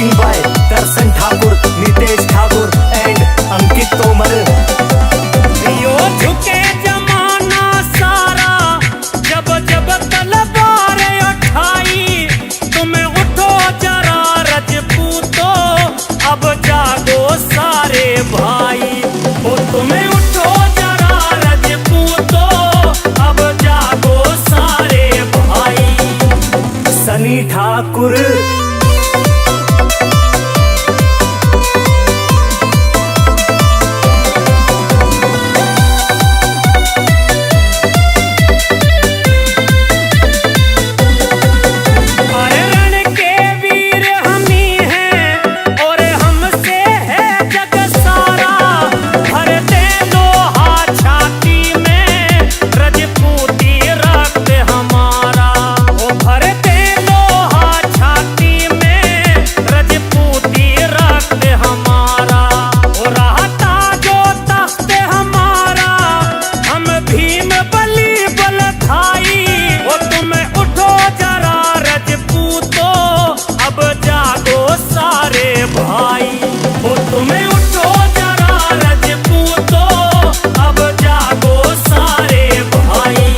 Writing by दर्शन ठाकुर, नितेश ठाकुर and Ankit Tomar. यो झुके जमाना सारा, जब जब तलवार उठाई, तुम्हें उठो जरा रजपूतो, अब जागो सारे भाई। ओ तुम्हें उठो जरा रजपूतो, अब जागो सारे भाई। सनी ठाकुर भाई। ओ तुम्हें उठो जरा रजपूतो, अब जागो सारे भाई।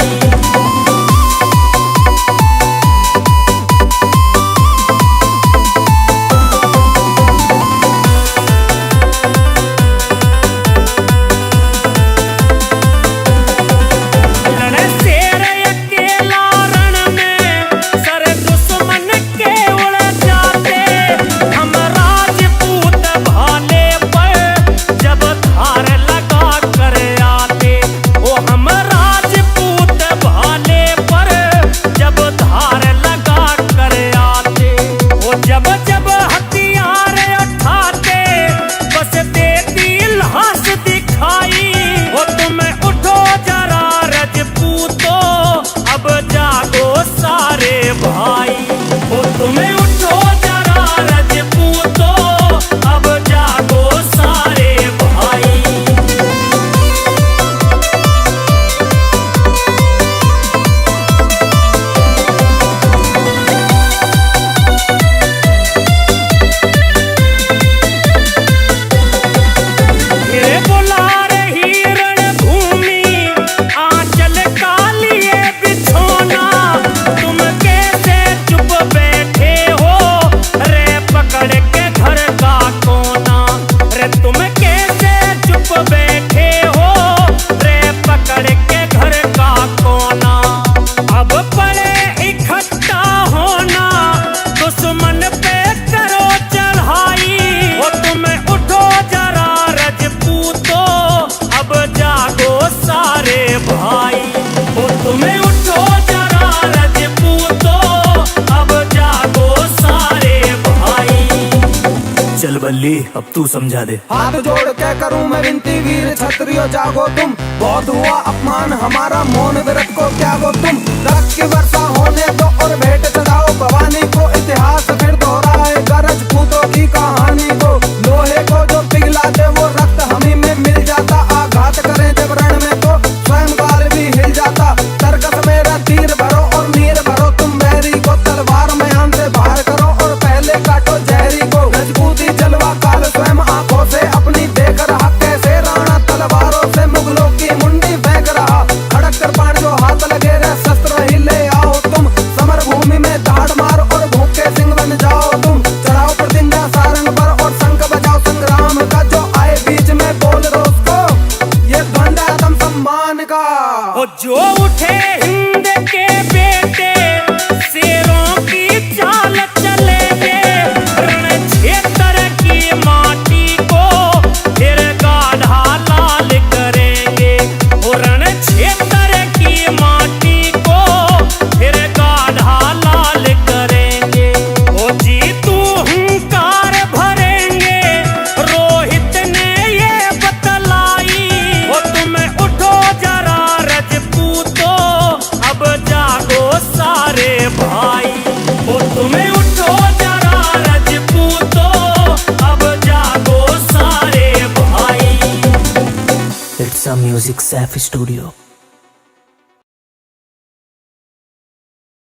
लड़े शेर अकेला रण में, सर दुश्मन के उड़ जाते, हम भाले पर जब धार लगा कर आते। ओ हम राजपूत भाले पर जब धार लगा कर आते। ओ जब जब हथियार उठाते, बस देती लाश दिखाई। ओ तुम्हें उठो जरा रजपूतो, अब जागो सारे भाई। ओ तुम्हें उठो जरा रजपूतो, अब जागो सारे भाई। ये बुला रही रणभूमि, आंचल का लिए बिछोना, तुम कैसे चुप बैठे हो रे पकड़ के घर का कोना। रे तुम कैसे चुप बैठे हो रे पकड़ के घर का कोना। अब पड़े इकट्ठा होना, दुश्मन पे करो चढ़ाई। ओ तुम्हें उठो जरा रजपूतो, अब जागो सारे भाई। ओ तुम्हें उठो जरा रजपूतो, अब जागो सारे भाई। चल बल्ली अब तू समझा दे। हाथ जोड़ के करूं मैं विनती, वीर क्षत्रियो जागो तुम, बहुत हुआ अपमान हमारा, मौन व्रत को त्यागो तुम। रक्त की वर्षा होने दो और भेंट चढ़ाओ भवानी को, इतिहास फिर दोहराए रजपूतों की कहानी को। लोहे को जो पिघला दे वो रक्त हमी में मिल जाता, आघात करे जब रण में तो स्वयं काल भी हिल जाता। तरकस मेरा तीर भरो और नीर भरो, तुम बैरी को तलवार म्यान से बाहर करो और पहले काटो जहरी को। रजपूती जलवा काल स्वयं आंखों से अपनी देख रहा, कैसे राणा तलवारों से मुगलों की मुंडी फेंक रहा। खड़क कृपाण जो हाथ लगे रे शस्त्र ही ले आओ तुम, समर भूमि में दाढ़ मार और भूखे सिंह बन जाओ तुम। चढ़ाओ प्रतिज्ञा सारंग पर और शंख बजाओ संग्राम का, जो आए बीच में बोल दो उसको ये द्वंद आत्म सम्मान का। ओ जो उठे हिंद के बेटे, शेरों की चाल चलेंगे, रण क्षेत्र की माटी को फिर गाढ़ा लाल करेंगे। ओ रण क्षेत्र की माटी को फिर गाढ़ा लाल करेंगे। ओ जीतू हुंकार भरेंगे, रोहित ने ये बतलाई। ओ तुम्हें उठो जरा रजपूतो, अब जागो सारे भाई। ओ तुम्हें उठो जरा रजपूतो, अब जागो सारे भाई। It's a music Saif studio.